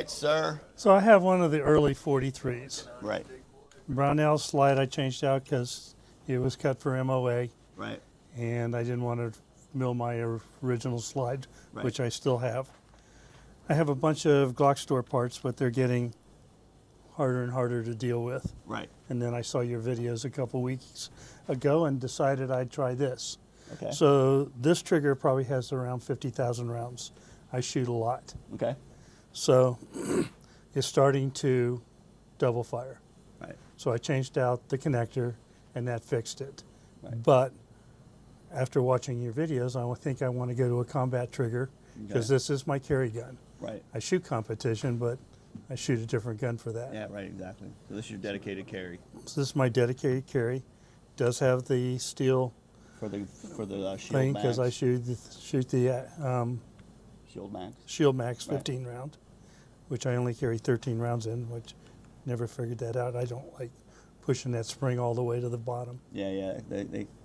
right, sir. So I have one of the early 43s. Right, Brownell slide I changed out because it was cut for MOA, right, and I didn't want to mill my original slide, Right. which I still have. I have a bunch of Glock store parts, but they're getting harder and harder to deal with. right. And then I saw your videos a couple weeks ago and decided I'd try this. Okay. So this trigger probably has around 50,000 rounds. I shoot a lot. Okay. So it's starting to double fire. Right. So I changed out the connector and that fixed it. Right. But after watching your videos, I think I want to go to a combat trigger because Okay. this is my carry gun. Right. I shoot competition, but I shoot a different gun for that. Yeah, right, exactly. So this is your dedicated carry So this is my dedicated carry. Does have the steel for the shield thing because I max. shoot the Shield max. Shield Max Right. 15 round, which I only carry 13 rounds in, which never figured that out. I don't like pushing that spring all the way to the bottom. Yeah, yeah.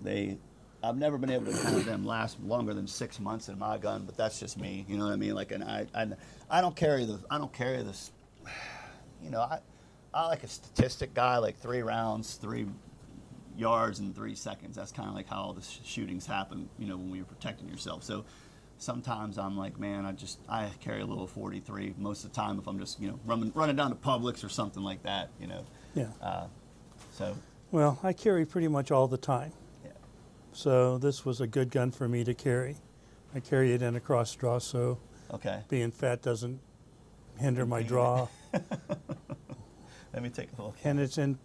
They I've never been able to have them last longer than 6 months in my gun, but that's just me. You know what I mean? Like, and I don't carry this. You know, I like a statistic guy, like 3 rounds, 3 yards in 3 seconds. That's kind of like how all the shootings happen. You know, when you're protecting yourself. So sometimes I'm like, man, I carry a little 43 most of the time if I'm just running down to Publix or something like that. You know. Yeah. So. Well, I carry pretty much all the time. Yeah. So this was a good gun for me to carry. I carry it in a cross draw, so Okay. being fat doesn't hinder my draw. Let me take a look. And it's in,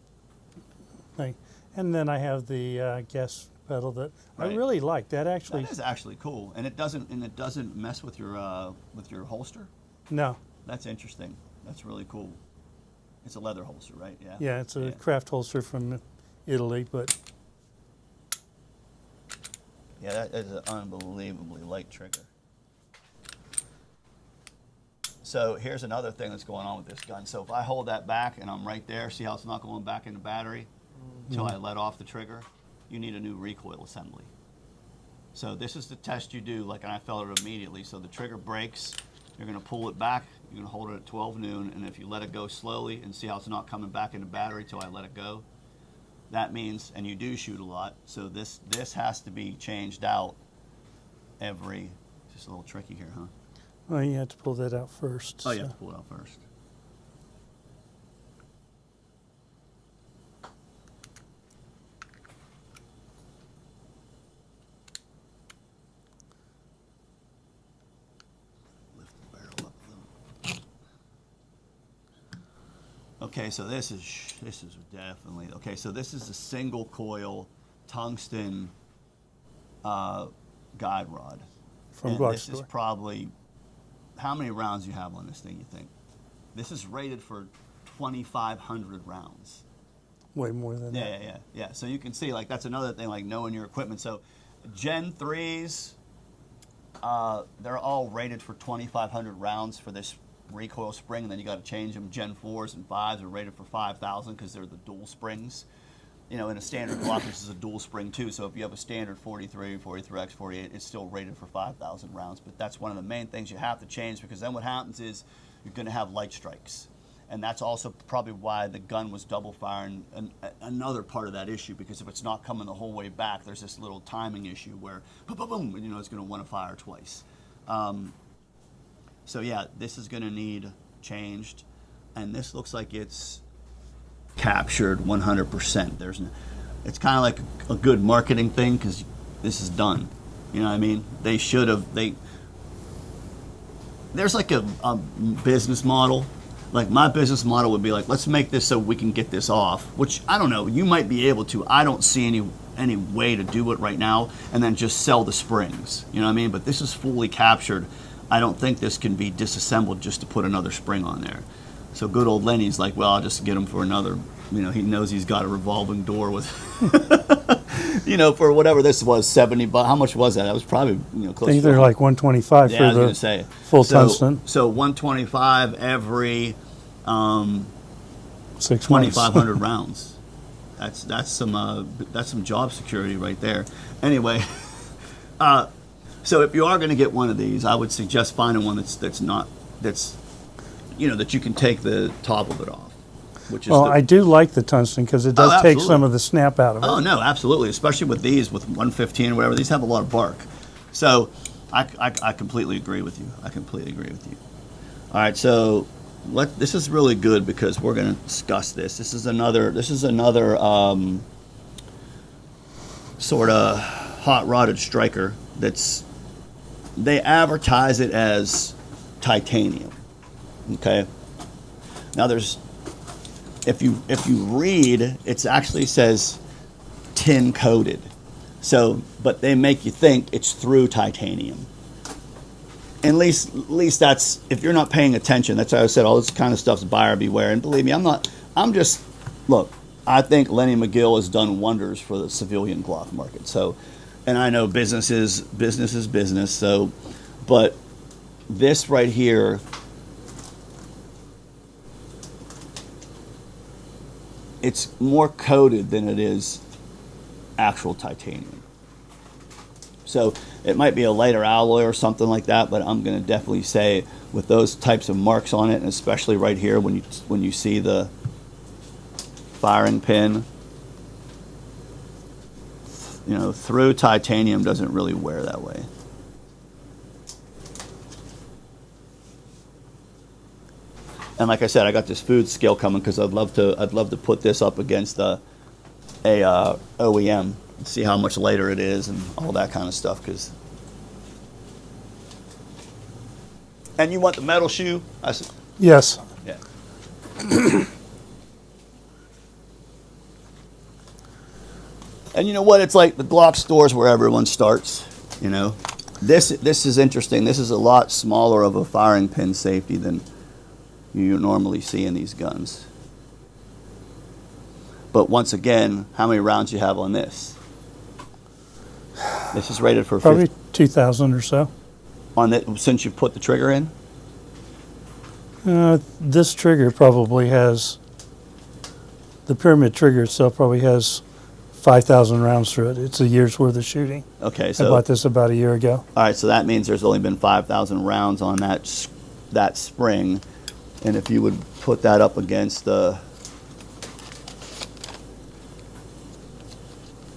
and then I have the gas pedal that I Right. really like. That That actually, is actually cool, and it doesn't mess with your holster. no, That's interesting. That's really cool. It's a leather holster, right? Yeah. yeah, it's a Yeah. craft holster from Italy, but Yeah, that is an unbelievably light trigger. So here's another thing that's going on with this gun. So if I hold that back and I'm right there, see how it's not going back in the battery until I let off the trigger? You need a new recoil assembly. So this is the test you do, like, and I felt it immediately. So the trigger breaks, you're gonna pull it back, you're gonna hold it at 12 noon, and if you let it go slowly and see how it's not coming back in the battery till I let it go, that means, and you do shoot a lot, so this has to be changed out every, just a little tricky here, huh? well, you have to pull that out first. Oh, you so. have to pull it out first. Lift the barrel up a little. Okay, so this is definitely, okay, so this is a single coil tungsten guide rod. From And Glock this is store. probably, how many rounds you have on this thing, you think? This is rated for 2,500 rounds. Way more than that. Yeah. So you can see, like, that's another thing, like knowing your equipment. So Gen 3s, they're all rated for 2,500 rounds for this recoil spring, and then you got to change them. Gen 4s and 5s are rated for 5,000 because they're the dual springs. You know, in a standard Glock, this is a dual spring too. So if you have a standard 43, 43X, 48, it's still rated for 5,000 rounds. But that's one of the main things you have to change, because then what happens is you're going to have light strikes. And that's also probably why the gun was double firing, another part of that issue, because if it's not coming the whole way back, there's this little timing issue where, boom, boom, boom, you know, it's going to want to fire twice. So yeah, this is going to need changed, and this looks like it's captured 100%. It's kind of like a good marketing thing, because this is done. You know what I mean? They should have. There's like a business model. Like, my business model would be like, let's make this so we can get this off, which I don't know, you might be able to. I don't see any way to do it right now, and then just sell the springs. You know what I mean? But this is fully captured. I don't think this can be disassembled just to put another spring on there. So good old Lenny's like, well, I'll just get him for another, you know, he knows he's got a revolving door with, you know, for whatever this was, 70 bucks. How much was that? That was probably, you know, close I think to they're like 125 yeah, for I was the gonna say. full tungsten. So 125 every 6 months. 2,500 rounds. That's some job security right there. Anyway, so if you are going to get one of these, I would suggest finding one that's you know, that you can take the top of it off, which is Well, the, I do like the tungsten because it does take absolutely. some of the snap out of it. Oh no, absolutely. Especially with these, with 115 or whatever, these have a lot of bark. So I completely agree with you. I completely agree with you. All right, so this is really good because we're going to discuss this. This is another sort of hot rodded striker they advertise it as titanium. Okay. Now if you read, it actually says tin coated. So, but they make you think it's through titanium. At least that's, if you're not paying attention, that's why I said all this kind of stuff's buyer beware. And believe me, look, I think Lenny McGill has done wonders for the civilian Glock market. So, and I know business is business. So, but this right here, it's more coated than it is actual titanium. So it might be a lighter alloy or something like that, but I'm going to definitely say with those types of marks on it, and especially right here when you see the firing pin, you know, through titanium doesn't really wear that way. And like I said, I got this food scale coming because I'd love to put this up against a OEM, see how much lighter it is and all that kind of stuff. And you want the metal shoe? I said, Yes. yeah. And you know what? It's like the Glock stores where everyone starts. You know, this is interesting. This is a lot smaller of a firing pin safety than you normally see in these guns. But once again, how many rounds you have on this? This is rated for Probably 2,000 or so. on it since you've put the trigger in. This trigger probably has, the pyramid trigger itself probably has 5,000 rounds through it. It's a year's worth of shooting. Okay, I so bought this about a year ago. all right, so that means there's only been 5,000 rounds on that spring, and if you would put that up against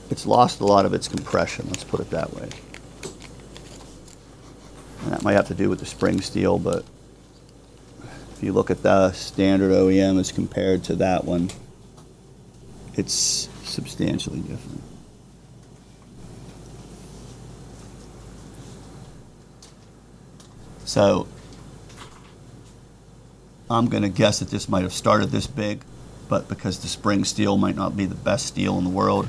it's lost a lot of its compression. Let's put it that way. And that might have to do with the spring steel, but if you look at the standard OEM as compared to that one, it's substantially different. So I'm going to guess that this might have started this big, but because the spring steel might not be the best steel in the world,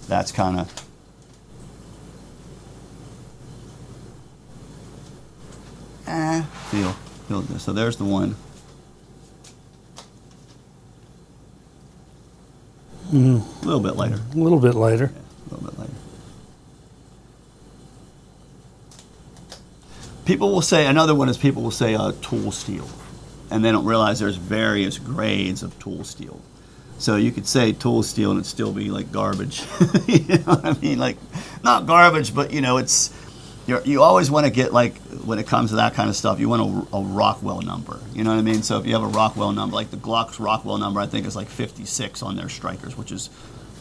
that's kind of feel good. So there's the one. A little bit lighter. A little bit lighter. Yeah, a little bit lighter. People will say, another one is people will say tool steel, and they don't realize there's various grades of tool steel. So you could say tool steel and it'd still be like garbage. You know what I mean? Like, not garbage, but you know, you always want to get, like, when it comes to that kind of stuff, you want a Rockwell number. You know what I mean? So if you have a Rockwell number, like the Glock's Rockwell number, I think is like 56 on their strikers, which is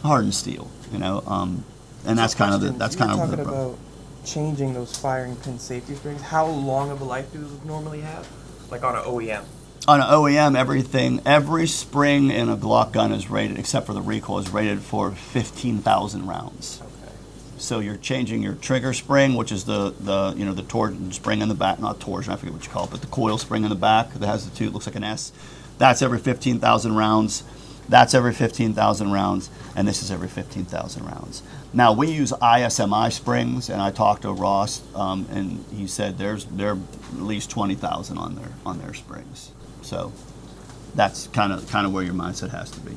hardened steel. You know, and that's kind of talking about changing those firing pin safety springs. How long of a life do those normally have? Like on an OEM? On an OEM, every spring in a Glock gun is rated, except for the Recoil, is rated for 15,000 rounds. Okay. So you're changing your trigger spring, which is the torsion spring in the back, not torsion, I forget what you call it, but the coil spring in the back that has the two, it looks like an S. That's every 15,000 rounds. That's every 15,000 rounds, and this is every 15,000 rounds. Now we use ISMI springs, and I talked to Ross, and he said they're at least 20,000 on their springs. So that's kind of where your mindset has to be.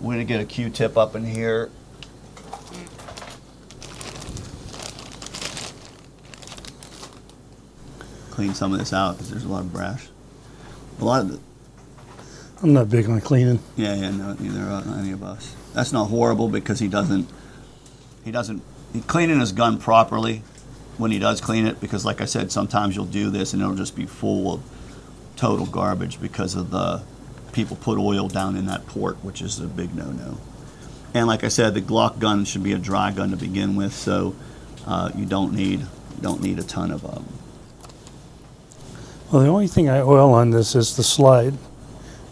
We're gonna get a Q-tip up in here. Clean some of this out because there's a lot of brash. I'm not big on cleaning. Yeah, no, neither are any of us. That's not horrible because he cleaning his gun properly when he does clean it, because like I said, sometimes you'll do this and it'll just be full total garbage because of the people put oil down in that port, which is a big no-no. And like I said, the Glock gun should be a dry gun to begin with, so you don't need a ton of them. Well, the only thing I oil on this is the slide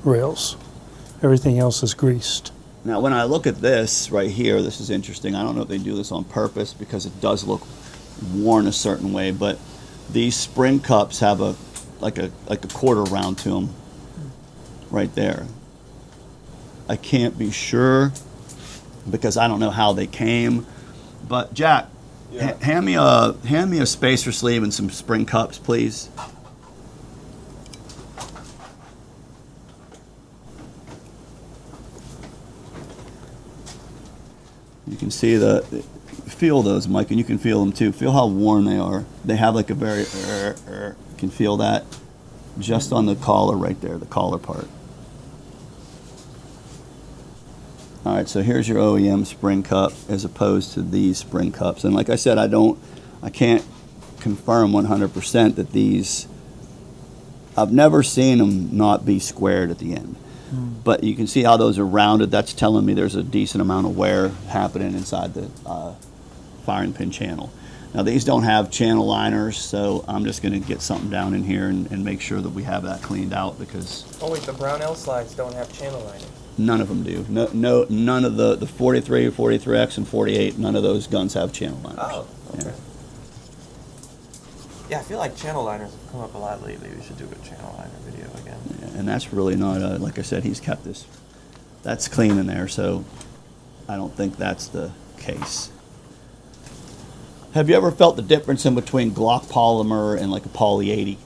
rails. Everything else is greased. Now, when I look at this right here, this is interesting. I don't know if they do this on purpose because it does look worn a certain way, but these spring cups have like a quarter round to them right there. I can't be sure because I don't know how they came, but Jack, Yeah. hand me a spacer sleeve and some spring cups, please. You can see feel those, Mike, and you can feel them too. Feel how worn they are. They have like a very, you can feel that just on the collar right there, the collar part. All right, so here's your OEM spring cup as opposed to these spring cups. And like I said, I can't confirm 100% that these, I've never seen them not be squared at the end. But you can see how those are rounded. That's telling me there's a decent amount of wear happening inside the firing pin channel. Now these don't have channel liners, so I'm just going to get something down in here and make sure that we have that cleaned out because Oh wait, the brown L slides don't have channel liners. none of them do. No, none of the 43, 43X, and 48, none of those guns have channel liners. Oh, okay. Yeah. Yeah, I feel like channel liners have come up a lot lately. We should do a channel liner video again. Yeah, and that's really not, like I said, he's kept this, that's clean in there, so I don't think that's the case. Have you ever felt the difference in between Glock polymer and like a poly 80?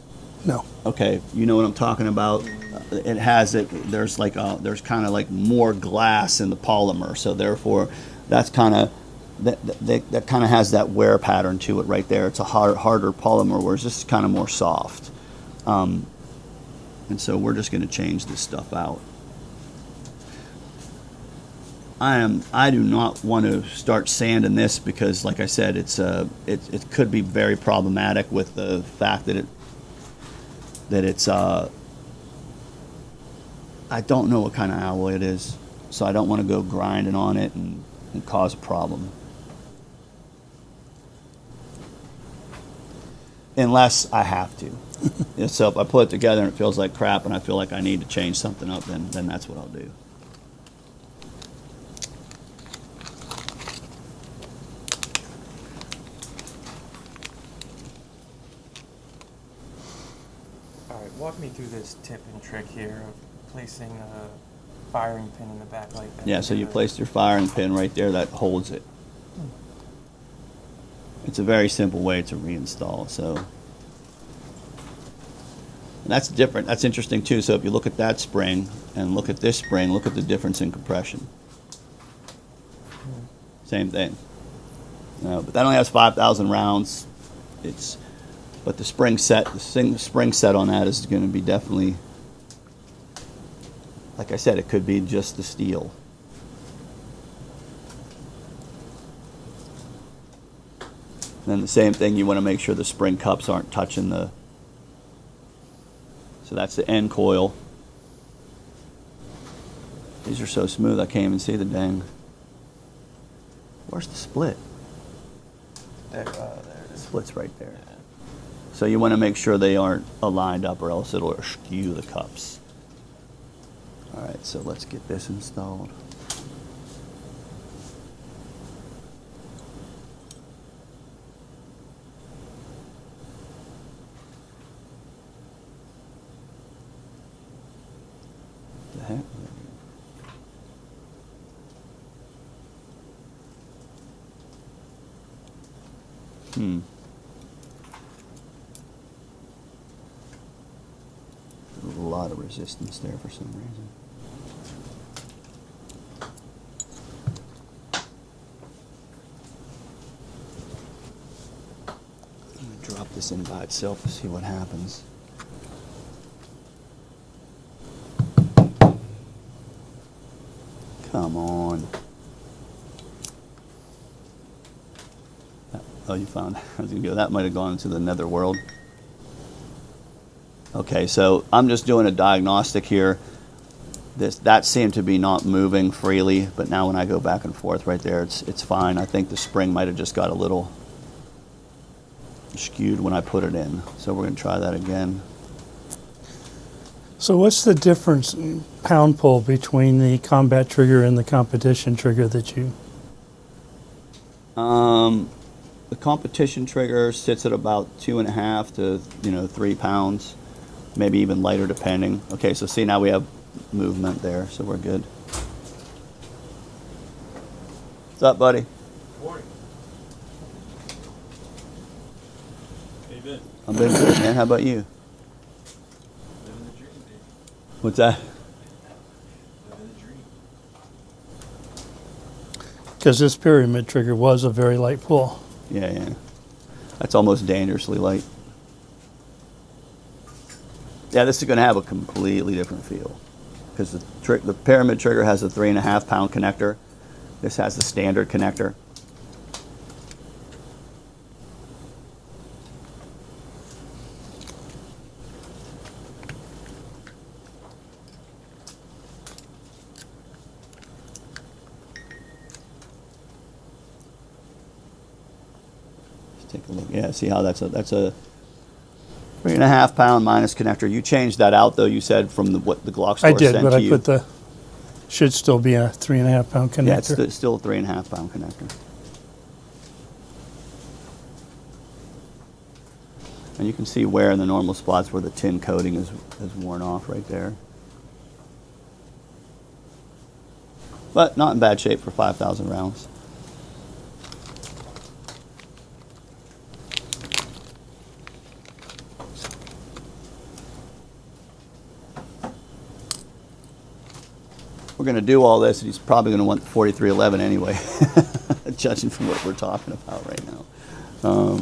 No. Okay, you know what I'm talking about? It has there's kind of like more glass in the polymer, so therefore that's kind of, that kind of has that wear pattern to it right there. It's a harder polymer, whereas this is kind of more soft. And so we're just going to change this stuff out. I do not want to start sanding this because, like I said, it could be very problematic with the fact that it's I don't know what kind of alloy it is, so I don't want to go grinding on it and cause a problem. Unless I have to. Yeah, so if I put it together and it feels like crap and I feel like I need to change something up, then that's what I'll do. Alright, walk me through this tip and trick here of placing a firing pin in the back like that. Yeah, so you place your firing pin right there that holds it. It's a very simple way to reinstall. So and that's different. That's interesting too. So if you look at that spring and look at this spring, look at the difference in compression. Same thing. No, but that only has 5,000 rounds. But the spring set on that is going to be definitely, like I said, it could be just the steel. Then the same thing, you want to make sure the spring cups aren't touching the, so that's the end coil. These are so smooth I can't even see the dang. Where's the split? There it is. Split's right there. So you want to make sure they aren't aligned up or else it'll skew the cups. All right, so let's get this installed. The heck? Hmm. There's a lot of resistance there for some reason. I'm going to drop this in by itself to see what happens. Come on. Oh, you found, I was going to go, that might have gone into the nether world. Okay, so I'm just doing a diagnostic here. That seemed to be not moving freely, but now when I go back and forth right there, it's fine. I think the spring might have just got a little skewed when I put it in. So we're going to try that again. So what's the difference in pound pull between the combat trigger and the competition trigger that you? The competition trigger sits at about 2.5 to 3 pounds, maybe even lighter depending. Okay, so see, now we have movement there, so we're good. What's up, buddy? Morning. How you been? I'm doing good, man. How about you? Living the dream, baby. What's that? Living the dream. Because this pyramid trigger was a very light pull. Yeah. That's almost dangerously light. Yeah, this is going to have a completely different feel because the pyramid trigger has a 3.5 pound connector. This has the standard connector. Take a look. Yeah, see how that's a 3.5 pound minus connector. You changed that out though. You said from what the Glock store I did, sent but to I you. put the should still be a 3.5 pound connector. Yeah, it's still a 3.5 pound connector. And you can see where in the normal spots where the tin coating is worn off right there. But not in bad shape for 5,000 rounds. We're going to do all this, and he's probably going to want 4311 anyway, judging from what we're talking about right now. Oh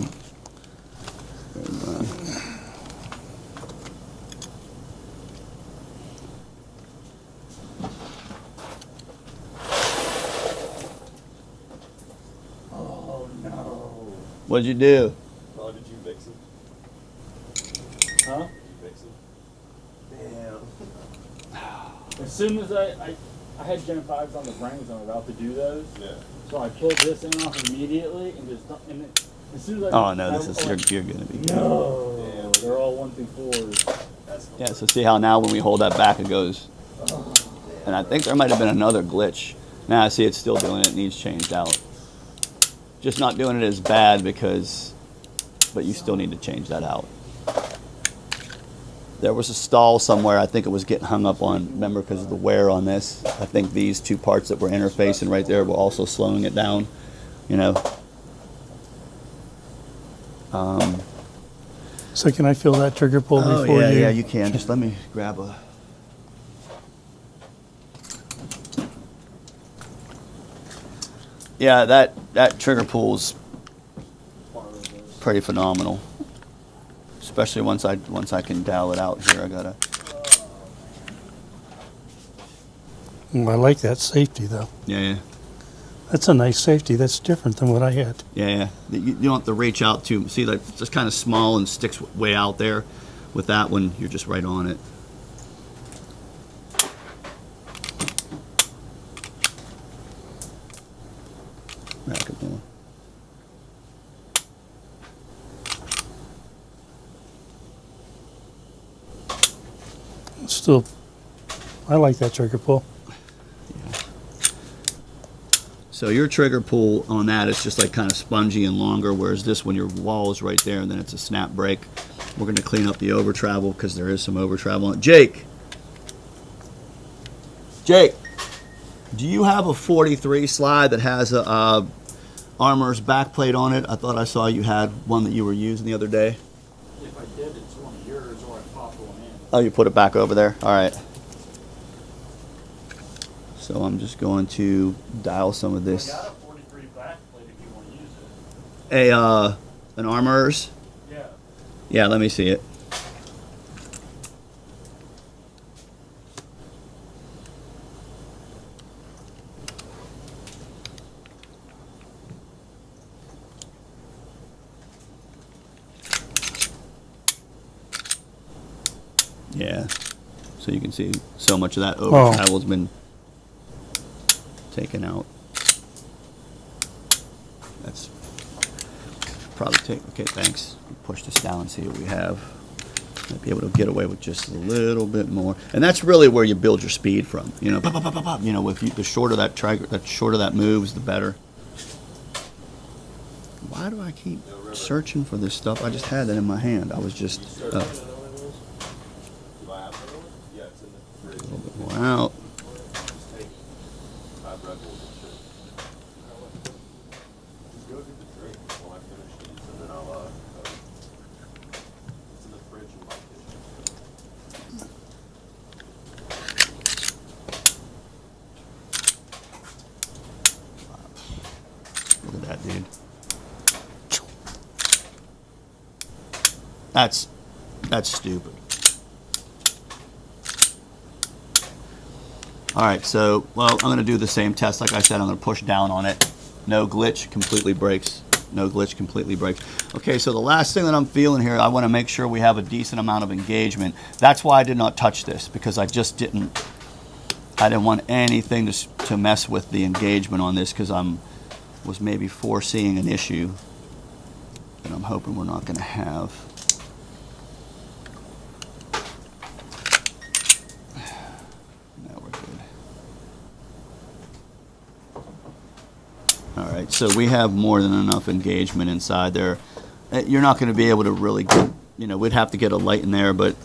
no. What'd you do? Oh, did you fix it? Huh? Did you fix it? Damn. As soon as I had Gen 5s on the frames, I'm about to do those. Yeah. So I pulled this thing off immediately and just, and it, as soon as I. Oh no, this is you're going to be good. No. Damn. They're all 1 through 4s. That's Yeah, so see how now when we hold that back it goes. And I think there might have been another glitch. Now I see it's still doing it, needs changed out. Just not doing it as bad but you still need to change that out. There was a stall somewhere, I think it was getting hung up on, remember, because of the wear on this. I think these two parts that were interfacing right there were also slowing it down, So can I feel that trigger pull before you? yeah, you can. Just let me grab a... Yeah, that trigger pull's pretty phenomenal. Especially once I can dial it out here. I gotta... I like that safety though. Yeah. That's a nice safety. That's different than what I had. Yeah. You don't have to reach out too. See, like, it's just kind of small and sticks way out there. With that one, you're just right on it. Back it more. Still, I like that trigger pull. So your trigger pull on that is just like kind of spongy and longer, whereas this one, your wall is right there and then it's a snap break. We're going to clean up the over travel because there is some over travel on it. Jake, do you have a 43 slide that has a Armor's backplate on it? I thought I saw you had one that you were using the other day. If I did, it's one of yours or I popped one in. Oh, you put it back over there? All right. So I'm just going to dial some of this. I got a 43 backplate if you want to use it. An Armor's? Yeah. Yeah, let me see it. Yeah. So you can see so much of that over travel's been taken out. That's probably okay, thanks. Push this down and see what we have. Might be able to get away with just a little bit more. And that's really where you build your speed from. You know, pop, pop, pop, pop, pop. You know, if you, the shorter that trigger, the shorter that moves, the better. Why do I keep searching for this stuff? I just had that in my hand. I was just wow. Look at that, dude. That's stupid. All right, so, well, I'm going to do the same test. Like I said, I'm going to push down on it. No glitch, completely breaks. No glitch, completely breaks. Okay, so the last thing that I'm feeling here, I want to make sure we have a decent amount of engagement. That's why I did not touch this, because I just didn't, I didn't want anything to mess with the engagement on this, because was maybe foreseeing an issue that I'm hoping we're not going to have. Now we're good. All right, so we have more than enough engagement inside there. You're not going to be able to really get, you know, we'd have to get a light in there, but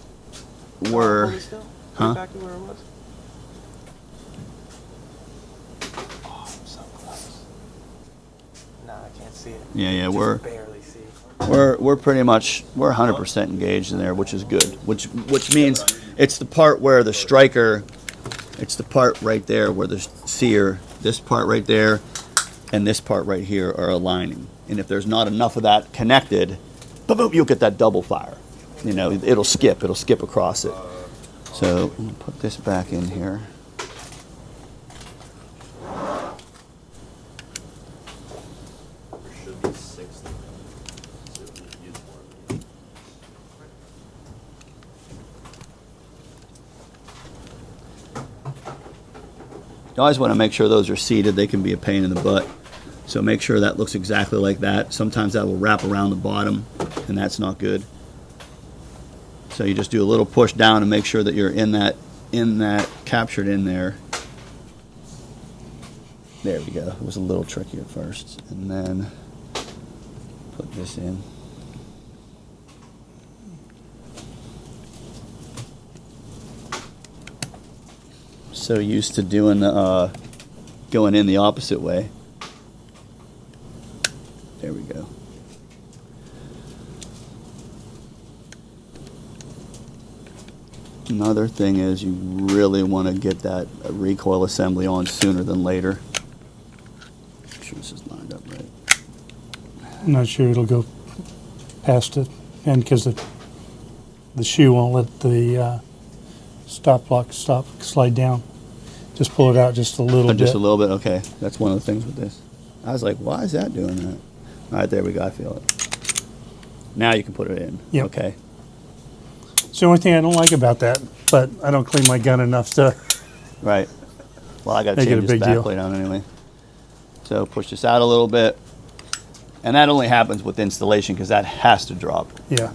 we're, Hold it still. huh? Right back to where it was. Oh, I'm so close. Nah, I can't see it. Yeah, Just we're barely see. we're pretty much, we're 100% engaged in there, which is good. Which means it's the part where the striker, it's the part right there where the sear, this part right there, and this part right here are aligning. And if there's not enough of that connected, boom, boom, you'll get that double fire. You know, it'll skip across it. So I'm gonna put this back in here. Should be 60. You always want to make sure those are seated. They can be a pain in the butt. So make sure that looks exactly like that. Sometimes that will wrap around the bottom, and that's not good. So you just do a little push down and make sure that you're in that captured in there. There we go. It was a little tricky at first. And then put this in. So used to doing going in the opposite way. There we go. Another thing is you really want to get that recoil assembly on sooner than later. Make sure this is lined up right. I'm not sure it'll go past it, and because the shoe won't let the stop block slide down. Just pull it out just a little Oh, bit. just a little bit? Okay. That's one of the things with this. I was like, why is that doing that? All right, there we go. I feel it. Now you can put it in. Yep. Okay. It's the only thing I don't like about that, but I don't clean my gun enough to. Right. Well, I got to Make it a change this big deal. backplate on anyway. So push this out a little bit. And that only happens with installation because that has to drop. Yeah.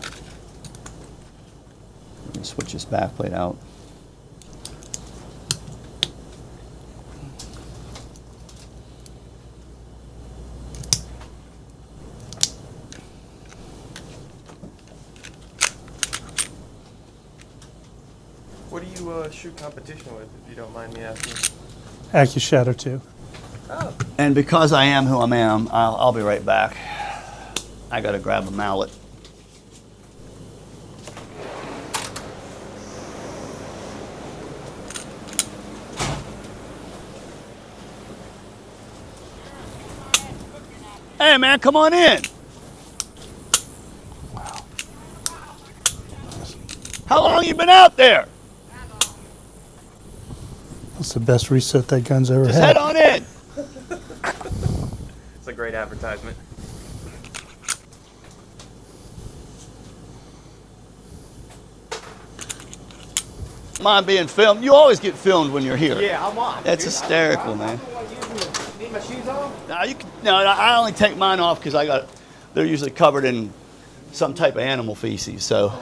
Let me switch this backplate out. What do you shoot competition with, if you don't mind me asking? AccuShadow 2. Oh. And because I am who I am, I'll be right back. I got to grab a mallet. Hey, man, come on in. Wow. How long you been out there? That's the best reset that gun's ever Just had. head on in. It's a great advertisement. mind being filmed. You always get filmed when you're here. Yeah, I'm on. That's dude. hysterical, man. Need my shoes on? No, no, I only take mine off because they're usually covered in some type of animal feces. So,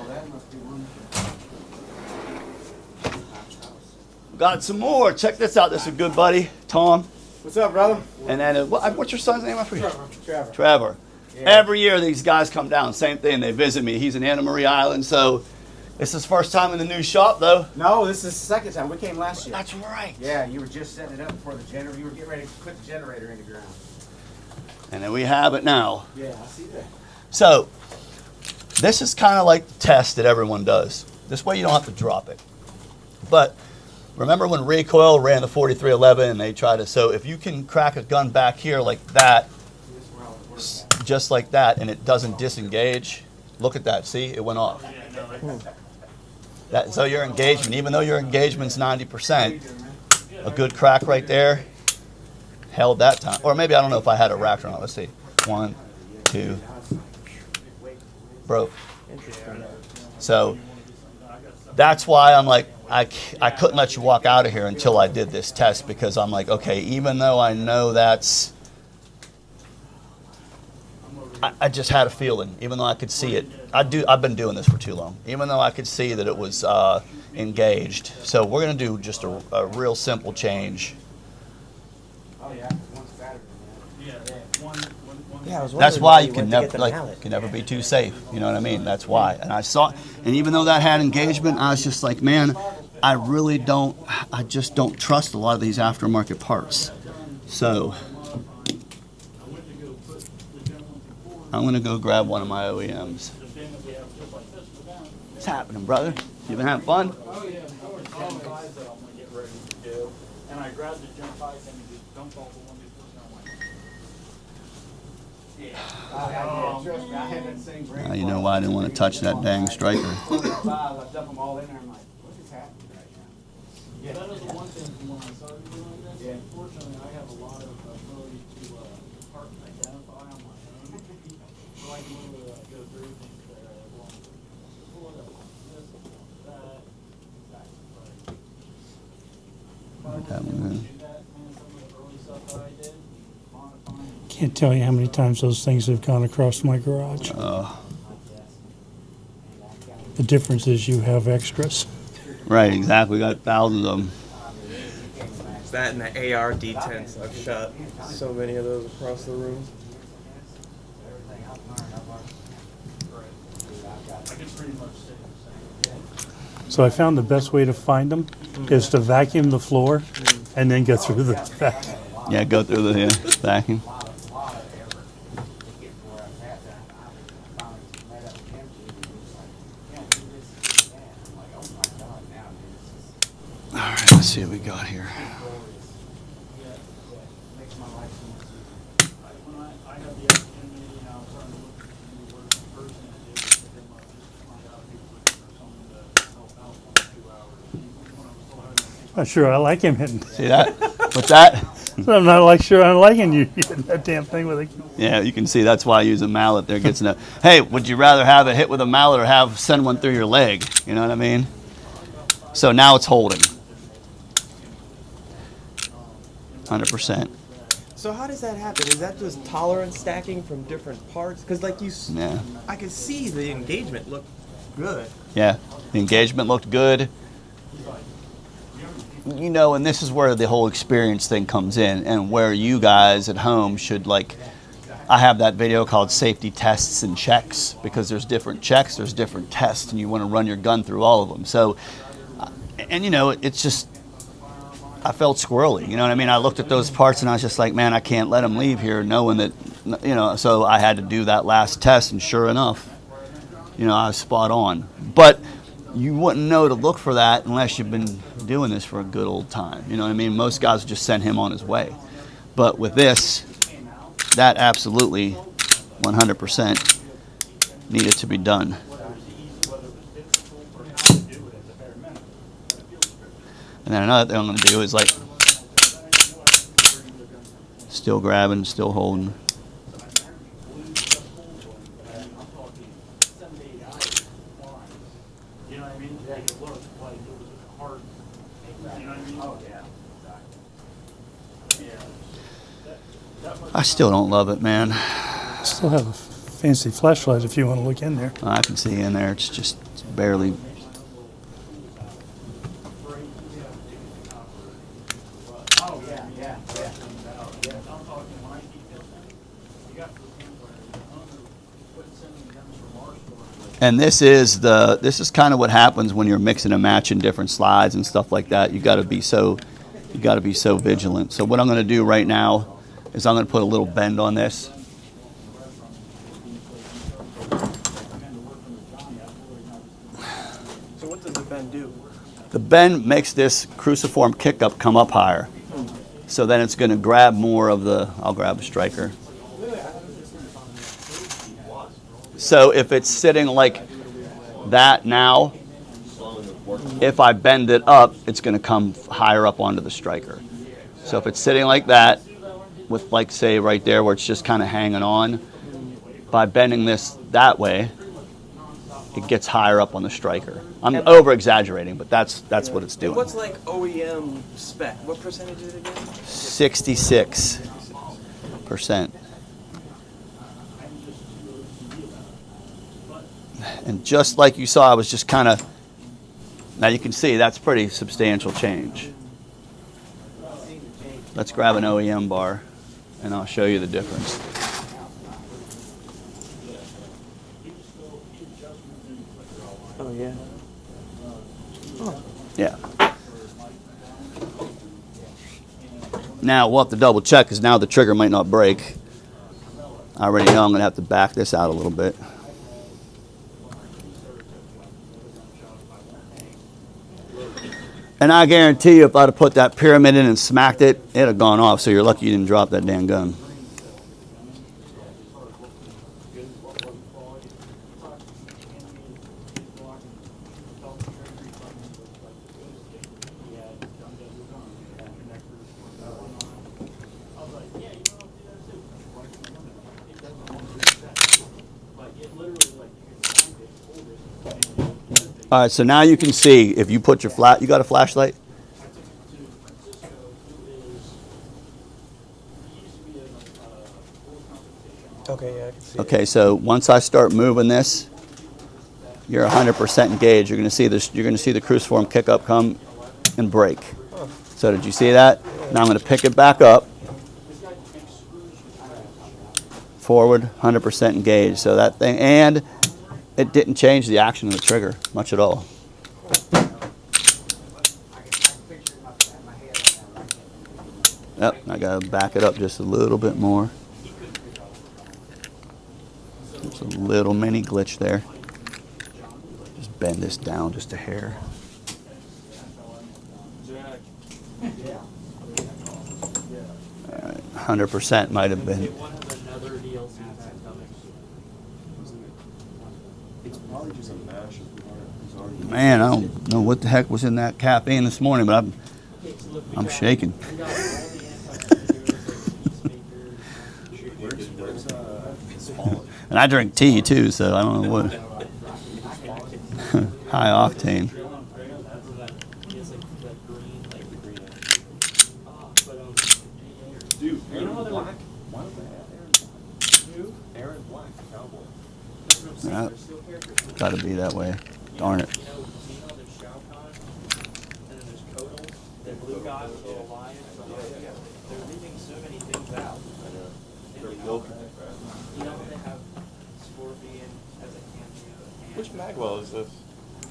got some more. Check this out. This is a good buddy, Tom. What's up, brother? And then what's your son's name? I forget. Trevor. Trevor. Yeah. Every year these guys come down, same thing. They visit me. He's in Anna Marie Island, so it's his first time in the new shop, though. No, this is the second time. We came last year. That's right. Yeah, you were just setting it up before the generator. You were getting ready to put the generator in the ground. And then we have it now. Yeah, I see that. So this is kind of like the test that everyone does. This way you don't have to drop it. But remember when Recoil ran the 4311 and they tried to, so if you can crack a gun back here like that, just like that, and it doesn't disengage, look at that, see, it went off. So your engagement, even though your engagement's 90%, a good crack right there held that time. Or maybe, I don't know if I had a rack or not. Let's see. 1, 2, broke. Interesting. So that's why I'm like, I couldn't let you walk out of here until I did this test, because I'm like, okay, even though I know that's, I just had a feeling, even though I could see it. I've been doing this for too long. Even though I could see that it was engaged. So we're gonna do just a real simple change. Oh, yeah. One's better than that. Yeah, I was That's wondering why you went can to never get the like mallet. can never be too safe. You know what I mean? That's why. And I saw, and even though that had engagement, I was just like, man, I just don't trust a lot of these aftermarket parts. So I'm gonna go grab one of my OEMs. What's happening, brother? You been having fun? Oh yeah, of course. All the guys that I'm gonna get ready to do, and I grabbed the jump pipe and just dumped all the one before I went. Trust me, I had that same brain. Now you know why I didn't want to touch that dang striker. I dump them all in there. I'm like, what is happening right now? Yeah, that is the one thing from when I started doing this. Yeah. Unfortunately, I have a lot of ability to part identify on my own. So I can literally go through things there as long as pull it up on this, that, exactly. Put that one in. Do that, man, some of the early stuff that I did, modifying. Can't tell you how many times those things have gone across my garage. The difference is you have extras. Right, exactly. We got thousands of them. It's that and the AR D10s. I've shot so many of those across the room. I can pretty much say the same. So I found the best way to find them is to vacuum the floor and then go through the vacuum. Yeah, go through the vacuum. All right, let's see what we got here. When I had the opportunity, and I was starting to look at the work in person, and just pretty much just find out he was looking for someone to help out 1 or 2 hours. When I was still having Not sure I like him hitting. See that? What's that? I'm not like sure I'm liking you hitting that damn thing with a. Yeah, you can see that's why I use a mallet there. Gets no. Hey, would you rather have a hit with a mallet or send one through your leg? You know what I mean? So now it's holding. 100%. So how does that happen? Is that just tolerance stacking from different parts? Because like Yeah. I could see the engagement look good. Yeah, the engagement looked good. You know, and this is where the whole experience thing comes in, and where you guys at home should, like, I have that video called Safety Tests and Checks, because there's different checks, there's different tests, and you want to run your gun through all of them. So, and you know, it's just, I felt squirrely, you know what I mean? I looked at those parts and I was just like, man, I can't let them leave here knowing that, you know, so I had to do that last test, and sure enough, you know, I was spot on. But you wouldn't know to look for that unless you've been doing this for a good old time. You know what I mean? Most guys would just send him on his way. But with this, that absolutely 100% needed to be done. And then another thing I'm going to do is like still grabbing, still holding. You know what I mean? Like it looked like it was a hard Oh, yeah, exactly. I still don't love it, man. I still have a fancy flashlight if you want to look in there. I can see in there. It's just barely. Oh, yeah, yeah, yeah. And this is kind of what happens when you're mixing and matching different slides and stuff like that. You got to be so vigilant. So what I'm going to do right now is I'm going to put a little bend on this. So what does the bend do? The bend makes this cruciform kick-up come up higher. So then it's going to grab more of the, I'll grab a striker. So if it's sitting like that now, if I bend it up, it's going to come higher up onto the striker. So if it's sitting like that, with like say right there where it's just kind of hanging on, by bending this that way, it gets higher up on the striker. I'm over exaggerating, but that's what it's doing. What's like OEM spec? What percentage is it again? 66%. And just like you saw, I was just kind of, now you can see that's pretty substantial change. Let's grab an OEM bar and I'll show you the difference. Oh yeah. Yeah. Now we'll have to double check because now the trigger might not break. I already know I'm going to have to back this out a little bit. And I guarantee you if I'd have put that pyramid in and smacked it, it'd have gone off. So you're lucky you didn't drop that damn gun. All right, so now you can see if you put your you got a flashlight? Okay, yeah, I can see. Okay, so once I start moving this, you're 100% engaged. You're going to see this. You're going to see the cruciform kick up, come, and break. So did you see that? Now I'm going to pick it back up. Forward, 100% engaged. So that thing, and it didn't change the action of the trigger much at all. Yep, I got to back it up just a little bit more. There's a little mini glitch there. Just bend this down just a hair. All right, 100% might have been. Man, I don't know what the heck was in that caffeine this morning, but I'm shaking. And I drink tea too, so I don't know what. High octane. Dude, Aaron Black? Why don't they have Aaron Black, cowboy? Got to be that way. Darn it. Which Magwell is this?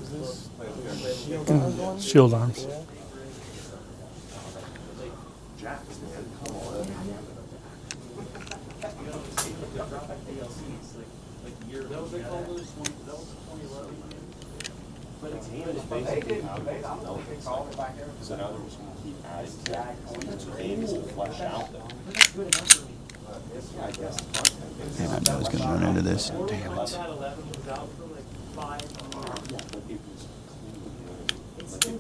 Is this Shield arms. Jack's, man? Come on. So now they're just going to keep adding to it. So the aim is to flesh out them. I guess the content. Damn, I knew I was going to run into this. Damn it. Yeah, but it was clean, you know what I mean? Like it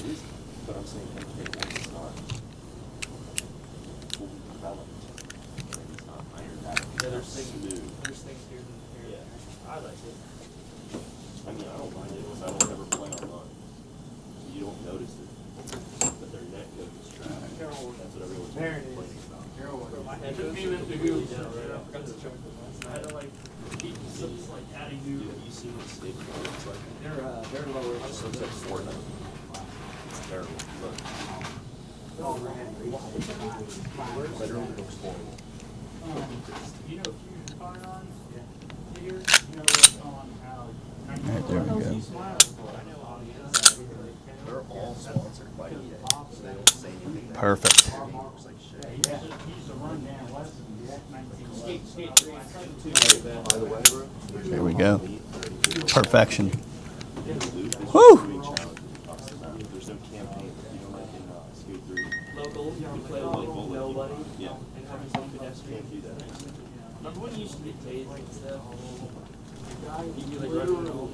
is, but I'm saying it's not fully developed. It's not ironed out. There's things here and here. Yeah. I like it. I mean, I don't mind it because I don't ever play online. You don't notice it. But There it is. It took me a minute to Google it. I had to like keep like adding new. You see what state it's like? They're lower. It looks like Fortnite. It's terrible. Look. Literally looks horrible. You know Fusion Firearms? Here, you know what's on how. Right, there we go. They're all sponsored by EA. So they don't say anything. Perfect. Looks like shit. He used to run down West and skate 3. By the way, bro. There we go. Perfection. Loop Woo! is really challenging. There's no campaign. You know, like in Skate 3. Local, you play Local, nobody, Yeah. and having some pedestrian. Can't do that. Remember when you used to get tased and stuff? You'd be like running home.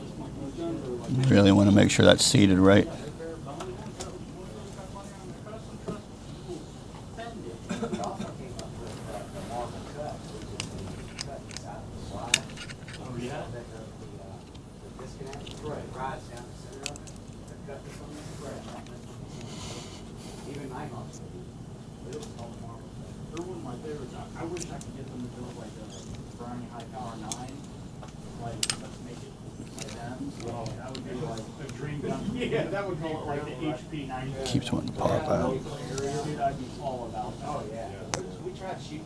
Really want to make sure that's seated right. They're one of my favorites. I wish I could get them to build like a Brownie High Power 9. Like, let's make it like that. That would be like a dream gun. Yeah, that would be like the HP 90. Keeps wanting to pop out. Dude, I'd be all about that. Oh, yeah. We tried shooting.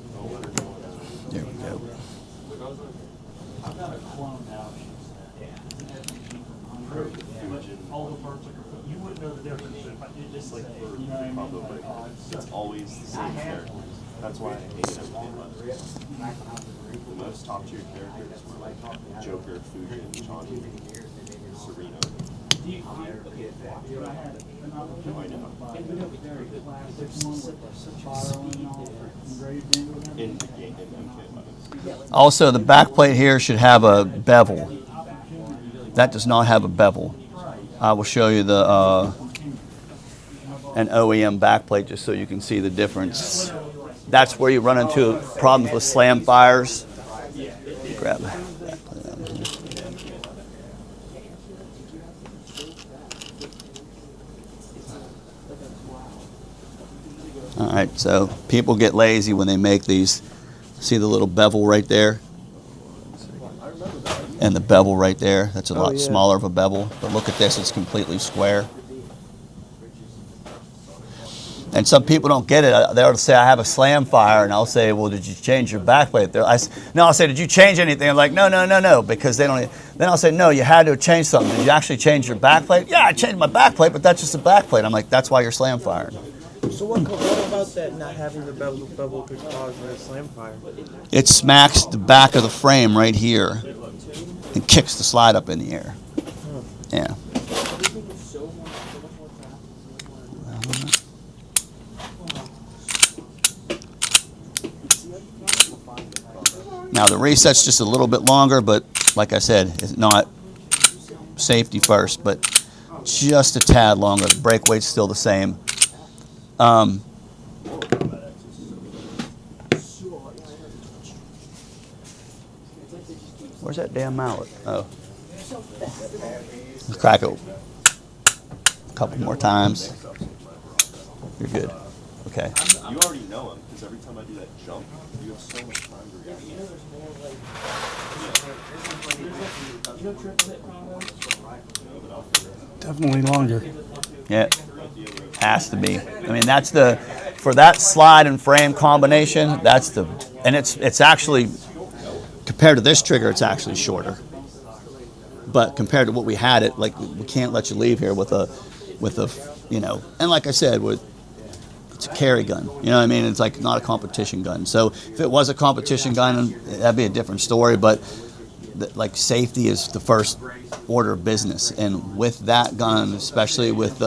There we go. I've got a clone now. It's an F machine from Hungary. But all the parts are, you wouldn't know the difference if I did just Like say, for you know what I mean? Pablo, Like, like, oh, it's always the same character. That's why I hate everything about it. The most top tier characters were like Joker, Fujin, Chani, Sereno. Do you, I had an opportunity to buy a very classic one with spiral and all engraved into them. In the game, in MK11. Also, the back plate here should have a bevel. That does not have a bevel. I will show you the an OEM backplate just so you can see the difference. That's where you run into problems with slam fires. Grab the backplate out of here. All right, so people get lazy when they make these. See the little bevel right there? And the bevel right there, that's a lot smaller of a bevel. But look at this, it's completely square. And some people don't get it. They'll say, I have a slam fire, and I'll say, well, did you change your backplate? No, I'll say, did you change anything? I'm like, no, because they don't. Then I'll say, no, you had to have changed something. Did you actually change your backplate? Yeah, I changed my backplate, but that's just a backplate. I'm like, that's why you're slam firing. So what about that not having the bevel could cause a slam fire? It smacks the back of the frame right here and kicks the slide up in the air. Yeah. Now the reset's just a little bit longer, but like I said, it's not safety first, but just a tad longer. The brake weight's still the same. Where's that damn mallet? Oh. Let's crack it a couple more times. You're good. Okay. You already know him because every time I do that jump, you have so much time to react. Definitely longer. Yeah. Has to be. I mean, that's the, for that slide and frame combination, that's the, and it's actually, compared to this trigger, it's actually shorter. But compared to what we had it, like, we can't let you leave here with a, you know, and like I said, it's a carry gun. You know what I mean? It's like not a competition gun. So if it was a competition gun, that'd be a different story. But like safety is the first order of business. And with that gun, especially with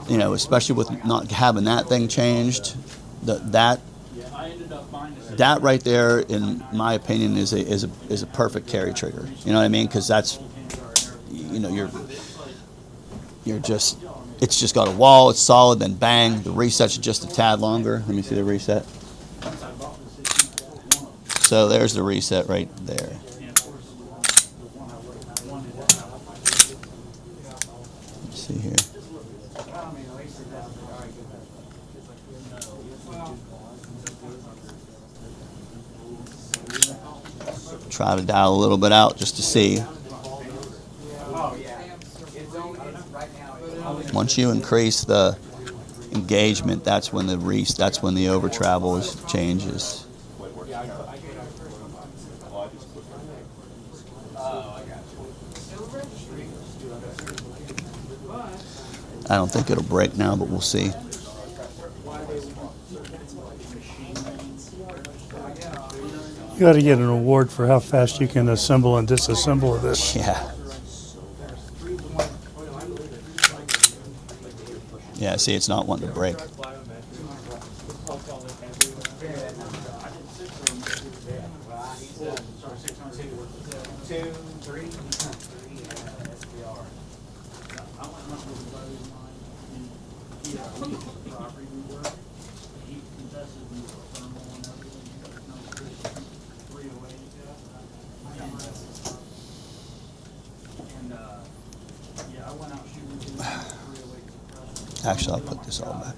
you know, especially with not having that thing changed, that right there, in my opinion, is a perfect carry trigger. You know what I mean? Because that's, you know, you're just, it's just got a wall, it's solid, then bang, the reset's just a tad longer. Let me see the reset. So there's the reset right there. Let's see here. Try to dial a little bit out just to see. Oh, yeah. It's only, right now, it's only. Once you increase the engagement, that's when the over travel changes. I don't think it'll break now, but we'll see. You ought to get an award for how fast you can assemble and disassemble this. Yeah. Yeah, see, it's not wanting to break. Actually, I'll put this all back.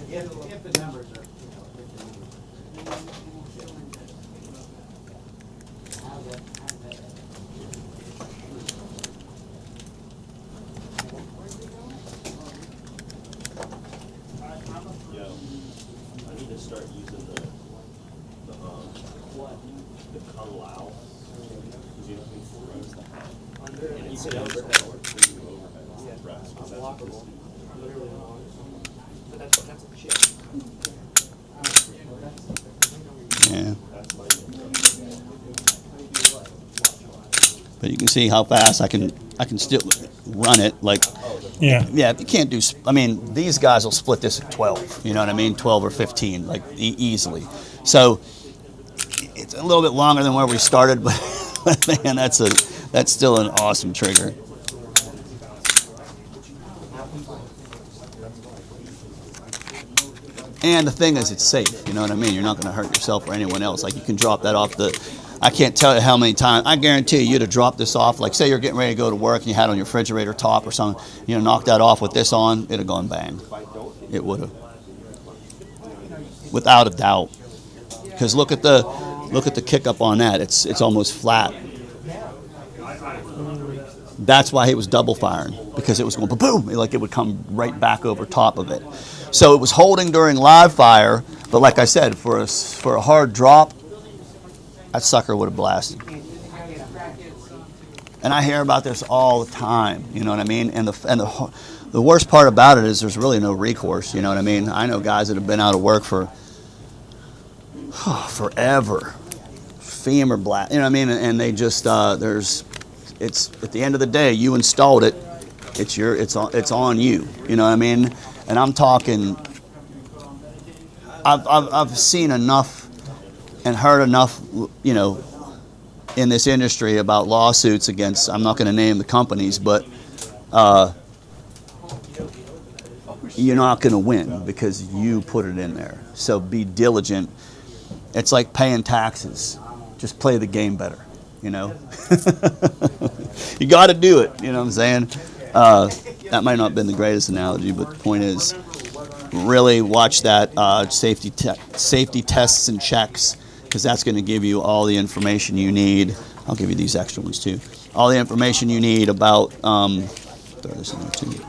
If the numbers are, Yo, I need to start using the Kung Lao. Because you know he throws the hat. And it's down for overhead. It's the rest. Because that's what this is. Yeah. That's my But you can see how fast I can still run it. Like, Yeah. yeah, you can't do. I mean, these guys will split this at 12. You know what I mean? 12 or 15, like easily. So it's a little bit longer than where we started, but man, that's still an awesome trigger. And the thing is, it's safe. You know what I mean? You're not going to hurt yourself or anyone else. Like, you can drop that off the. I can't tell you how many times. I guarantee you'd have dropped this off. Like, say you're getting ready to go to work and you had it on your refrigerator top or something. You know, knock that off with this on. It'd have gone bang. It would have, without a doubt. Because look at the kick up on that. It's almost flat. That's why he was double firing, because it was going boom, like it would come right back over top of it. So it was holding during live fire, but like I said, for a hard drop, that sucker would have blasted. And I hear about this all the time, you know what I mean? And the worst part about it is there's really no recourse, you know what I mean? I know guys that have been out of work for forever, femur blast, you know what I mean? And they just it's at the end of the day, you installed it. It's on you. You know what I mean? And I'm talking. I've seen enough and heard enough, you know, in this industry about lawsuits against. I'm not going to name the companies, but you're not going to win because you put it in there. So be diligent. It's like paying taxes. Just play the game better. You know, you got to do it. You know what I'm saying? That might not have been the greatest analogy, but the point is, really watch that safety tests and checks, because that's going to give you all the information you need. I'll give you these extra ones too. All the information you need about throw this in there too.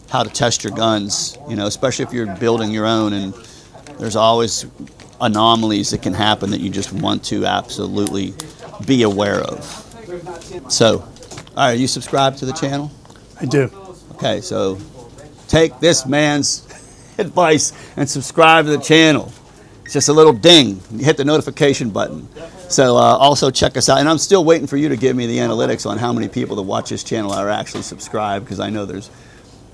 How to test your guns. You know, especially if you're building your own, and there's always anomalies that can happen that you just want to absolutely be aware of. So, all right, you subscribe to the channel? I do. Okay, so take this man's advice and subscribe to the channel. It's just a little ding. You hit the notification button. So also check us out. And I'm still waiting for you to give me the analytics on how many people that watch this channel are actually subscribed, because I know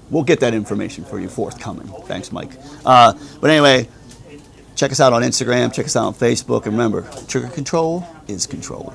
we'll get that information for you forthcoming. Thanks, Mike. But anyway, check us out on Instagram, check us out on Facebook, and remember, trigger control is control.